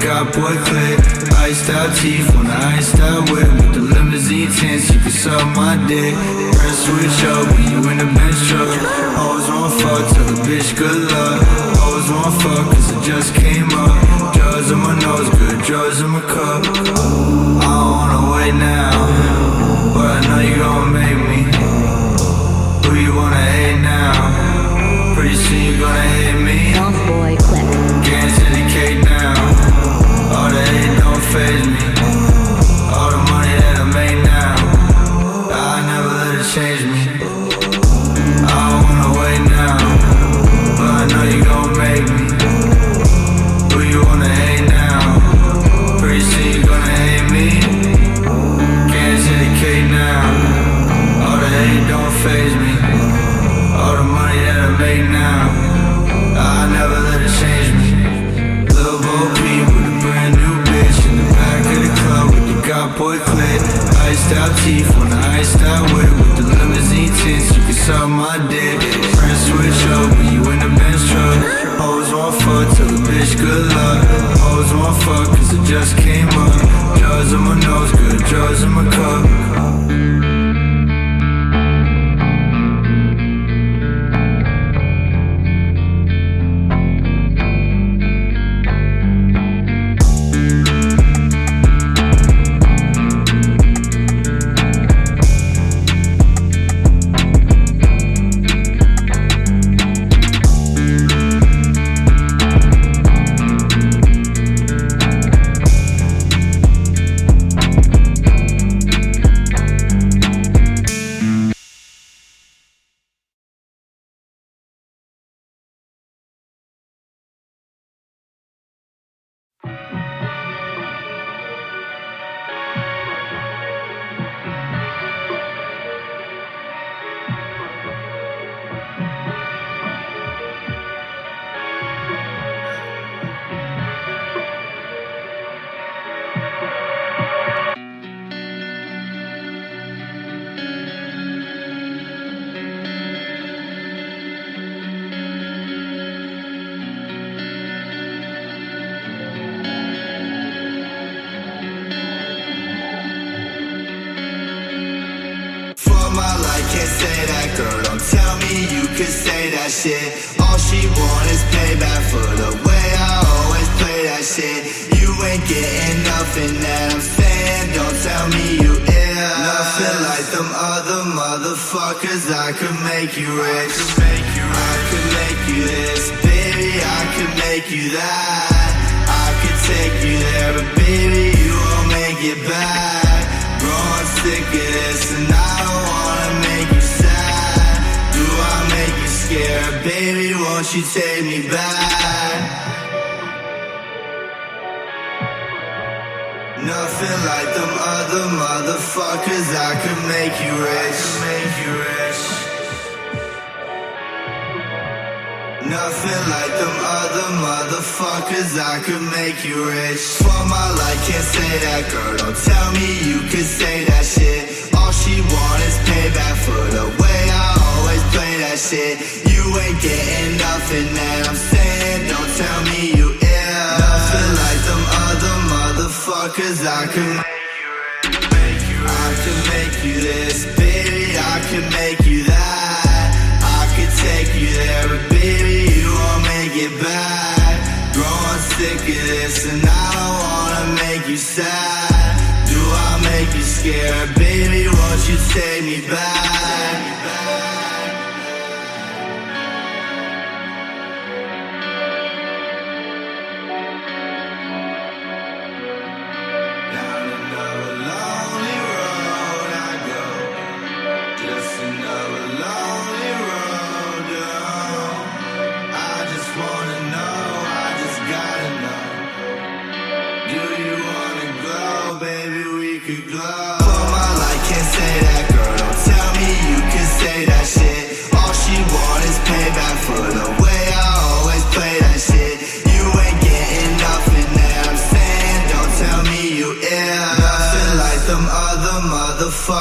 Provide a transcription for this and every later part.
got boy click. Iced out teeth on the iced out whip. With the limousine tints, you can suck my dick. Press switch up when you in the bench truck. Always want fuck, tell the bitch good luck. Always want fuck, cause it just came up. Drugs in my nose, good drugs in my cup. I don't wanna wait now, but I know you gon' make me. Who you wanna hate now? Pretty soon you gonna hate me. Boy click. Can't dedicate now. All the hate don't faze me. All the money that I make now, I never let it change me. I don't wanna wait now, but I know you gon' make me. Who you wanna hate now? Pretty soon you gonna hate me. Can't dedicate now. All the hate don't faze me. All the money that I make now, I never let it change me. Lil' Bo Peep with a brand new bitch in the back of the club with the got boy clip. Iced out teeth on the iced out whip. With the limousine tints, you can suck my dick. Press switch up when you in the bench truck. Always want fuck, tell the bitch good luck. Always want fuck, cause it just came up. Drugs in my nose, good drugs in my cup. Can't say that, girl, don't tell me you can say that shit. All she want is payback for the way I always play that shit. You ain't getting nothing that I'm saying, don't tell me you ill. Nothing like them other motherfuckers, I could make you rich. I could make you this, baby, I could make you that. I could take you there, but baby, you won't make it back. Bro, I'm sick of this and I don't wanna make you sad. Do I make you scared? Baby, won't you take me back? Nothing like them other motherfuckers, I could make you rich. Nothing like them other motherfuckers, I could make you rich. For my life, can't say that, girl, don't tell me you can say that shit. All she want is payback for the way I always play that shit. You ain't getting nothing that I'm saying, don't tell me you ill. Nothing like them other motherfuckers, I could make you rich. I could make you this, baby, I could make you that. I could take you there, but baby, you won't make it back. Growing sick of this and I don't wanna make you sad. Do I make you scared? Baby, won't you take me back?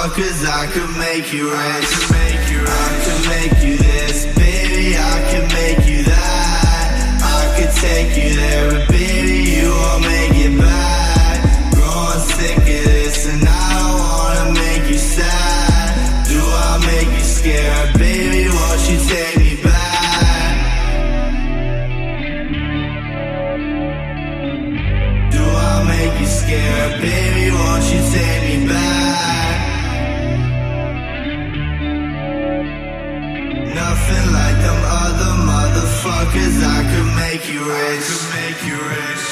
Cause I could make you rich. I could make you this, baby, I could make you that. I could take you there, but baby, you won't make it be scared. Baby, won't you take me back? Nothing like them other motherfuckers. I could make you rich. I could make you rich.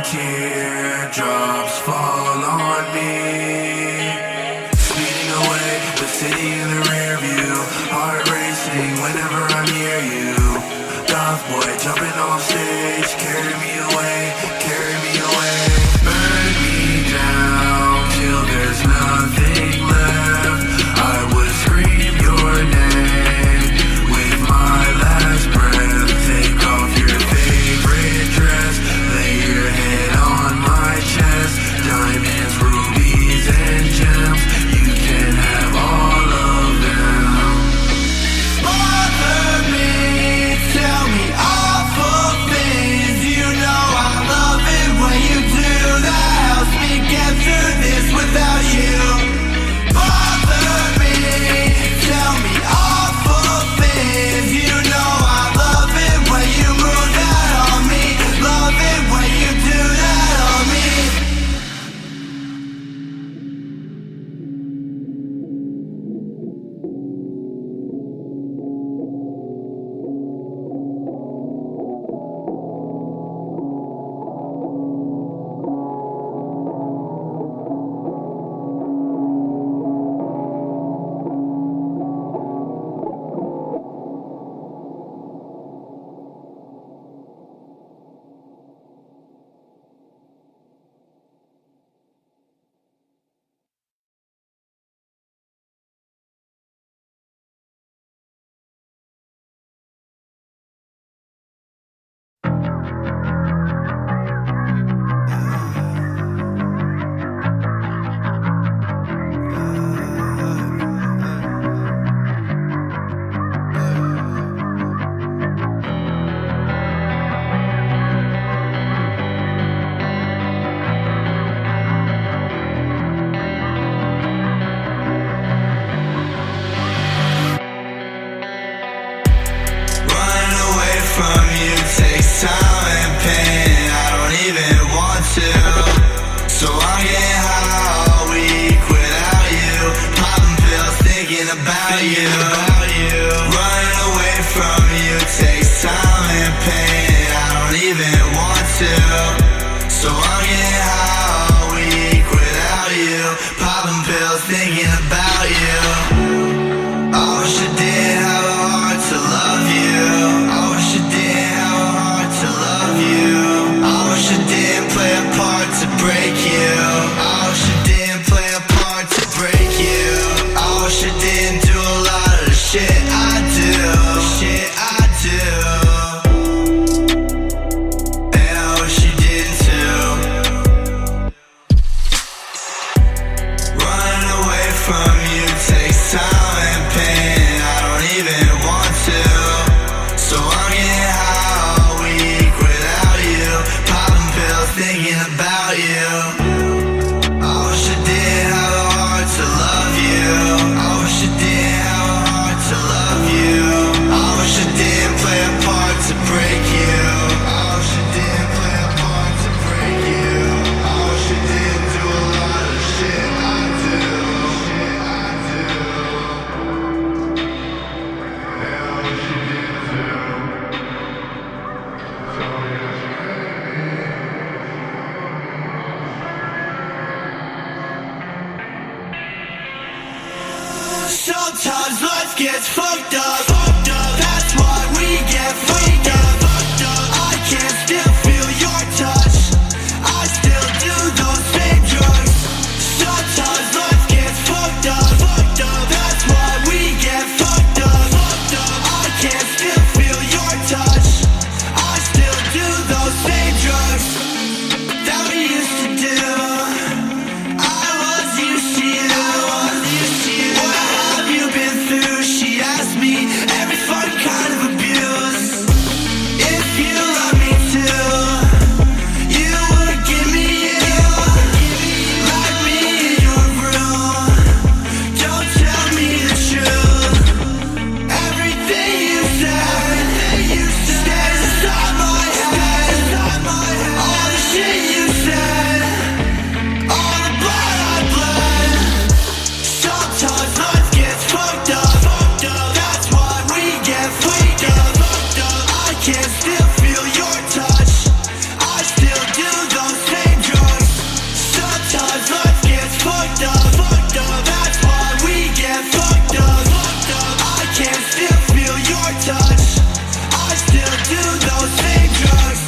Teardrops fall on me. Speeding away, the city in the rear view. Heart racing whenever I'm near you. Goth boy jumping off stage. Carry me away, carry me away. Burn me down till there's nothing left. I would scream your name with my last breath. Take off your favorite dress, lay your head on my chest. you. Running away from you takes time and pain, and I don't even want to. So I'm getting high all week without you, popping pills thinking about you. I wish I did have a heart to love you. I wish I did have a heart to love you. I wish I didn't play a part to break you. I wish I didn't play a part to break you. I wish I didn't do a lot of the shit I do. Shit I do. And I wish you did too. Running away from you takes time and pain, and I don't even want to. So I'm getting high all week without you, popping pills thinking about you. I wish I did have a heart to love you. I wish I did have a heart to love you. I wish I didn't play a part to break you. I wish I didn't play a part to break you. I wish I didn't do a lot of shit I do. Shit I do. Yeah, I wish you did too. Sometimes life gets fucked up. That's why we get fucked up. I can still feel your touch. I still do those same drugs. Sometimes life gets fucked up. That's why we get fucked up. I can still feel your touch. I still do those same drugs that we used to do. I was used to you. What have you been through? She asked me every fun kind of abuse. If you love me too, you would give me you. Lock me in your room. Don't tell me the truth. Everything you said stays inside my head. All the shit you said, all the blood I bled. Sometimes life gets fucked up. That's why we get fucked up. I can still feel your touch. I still do those same drugs. Sometimes life gets fucked up. That's why we get fucked up. I can still feel your touch. I still do those same drugs.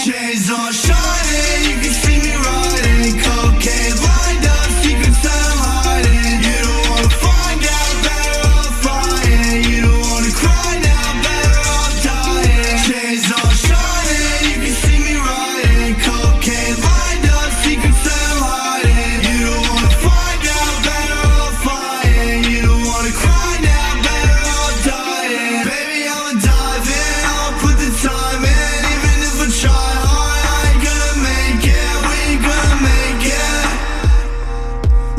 Chains on shining, you can see me riding. Cocaine lined up, secrets that I'm hiding. You don't wanna find out, better off flying. You don't wanna cry now, better off dying. Chains on shining, you can see me riding. Cocaine lined up, secrets that I'm hiding. You don't wanna find out, better off flying. You don't wanna cry now, better off dying. Baby, I'ma dive in, I'll put the time in. Even if I try hard, I ain't gonna make it. We ain't gonna make it.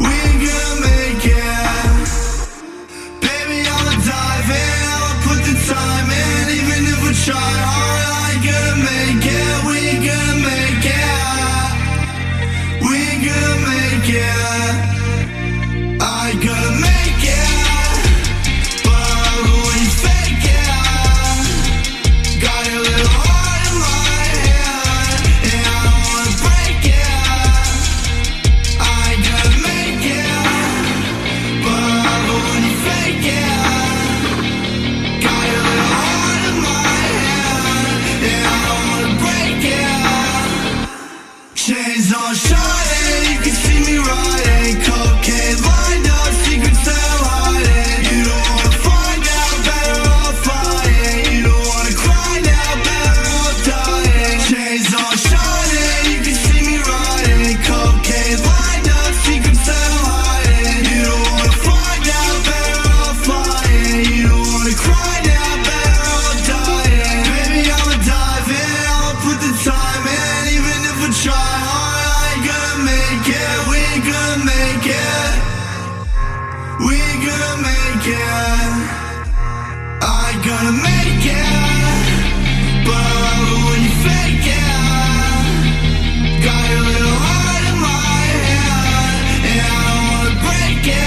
We ain't gonna make it. Baby, I'ma dive in, I'll put the time in. Even if I try hard, I ain't gonna make it. We ain't gonna make it. We ain't gonna make it. I ain't gonna make it. But I love it when you fake it. Got your little heart in my hand, and I don't wanna break it. I ain't gonna make it. But I love it when you fake it. Got your little heart in my hand, and I don't wanna break it. Chains on shining, you can see me riding. Cocaine lined up, secrets that I'm hiding. You gonna make it. We gonna make it. I gonna make it. But I love it when you fake it. Got your little heart in my hand, and I don't wanna break it.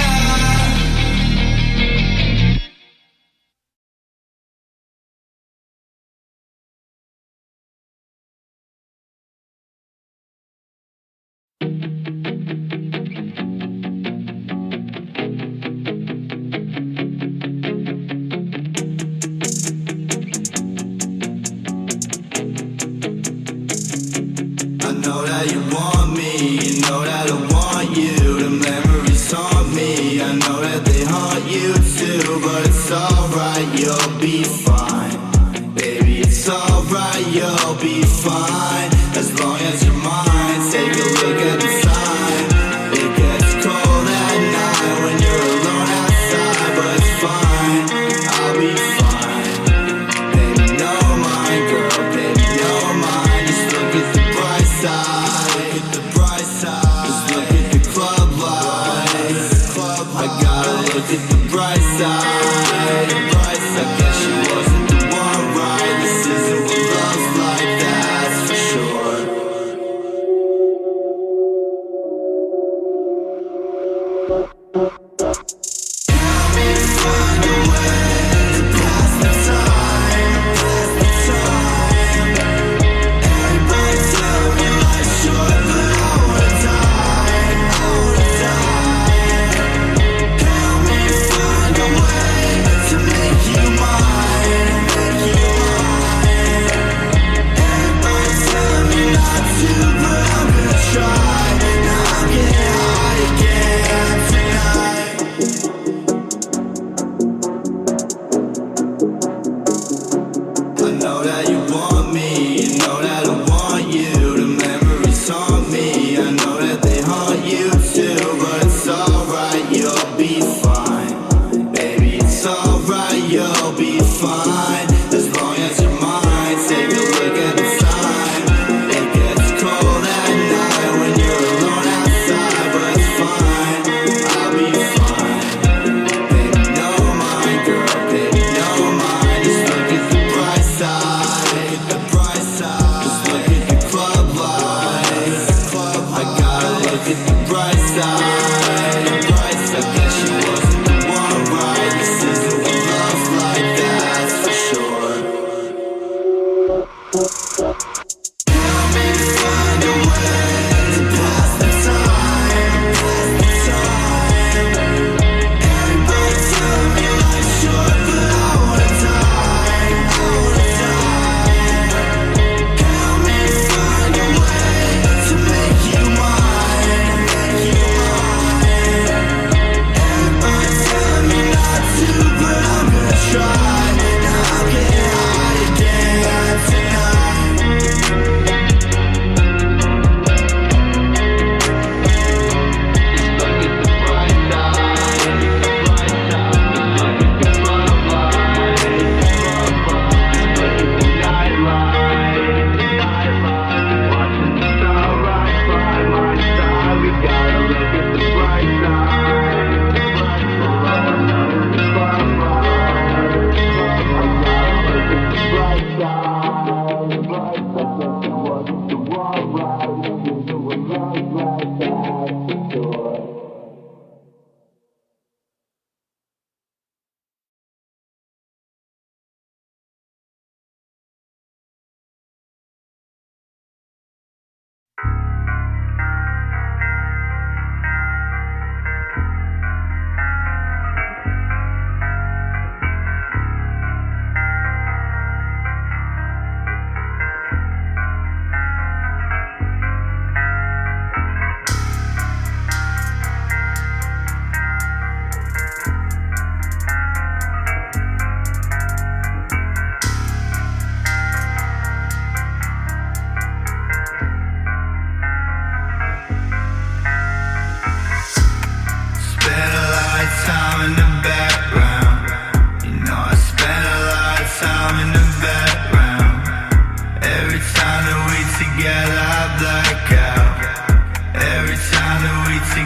I know that you want me, you know that I want you. The memories haunt me, I know that they haunt you too. But it's alright, you'll be fine. Baby, it's alright, you'll be fine. As long as you're mine, take a look at the time. It gets cold at night when you're alone outside. But it's fine, I'll be fine. Baby, no mind, girl, baby, no mind. Just look at the bright side. Look at the bright side. Just look at the club lights. I gotta look at the bright side. I guess she wasn't the one, right? This isn't what love's like, that's for sure. Help me find a way to pass the time, pass the time. Everybody tell me life's short, but I wanna die, I wanna die. Help me find a way to make you mine, make you mine. Everybody tell me not to, but I'm gonna try. Now I'm getting high again tonight. I know that you want me, you know that I want you. The memories haunt me, I know that they haunt you too. But it's alright, you'll be fine. Baby, it's alright, you'll be fine. As long as you're mine, take a look at the time. It gets cold at night when you're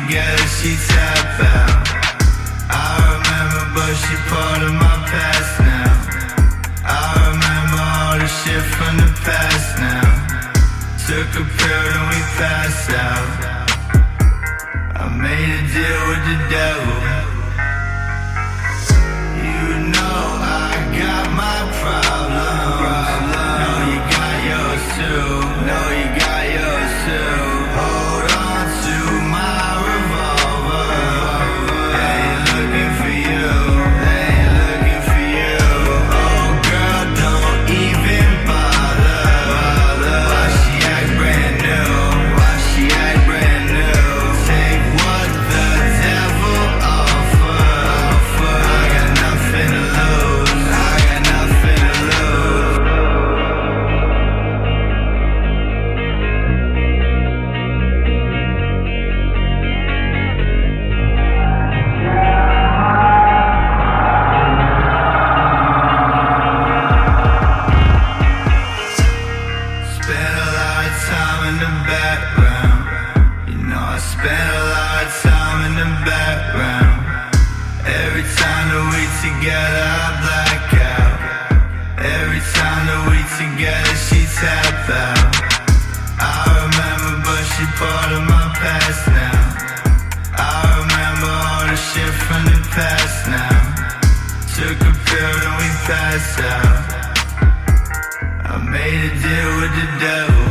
together, she tap out. I remember, but she part of my past now. I remember all the shit from the past now. Took a pill and we passed out. I made a deal with the devil. You know I got my problems. Know you got yours too. Know you got yours too. Hold on to my revolver. They ain't looking for you. They ain't looking for you. Oh girl, don't even bother. Why she act brand new? Why she act brand new? Take what the devil offer. I got nothing to lose. I got nothing to lose. Spent a lot of time in the background. You know I spent a lot of time in the background. Every time that we together I black out. Every time that we together she tap out. I remember but she part of my past now. I remember all the shit from the past now. Took a pill and we passed out. I made a deal with the devil.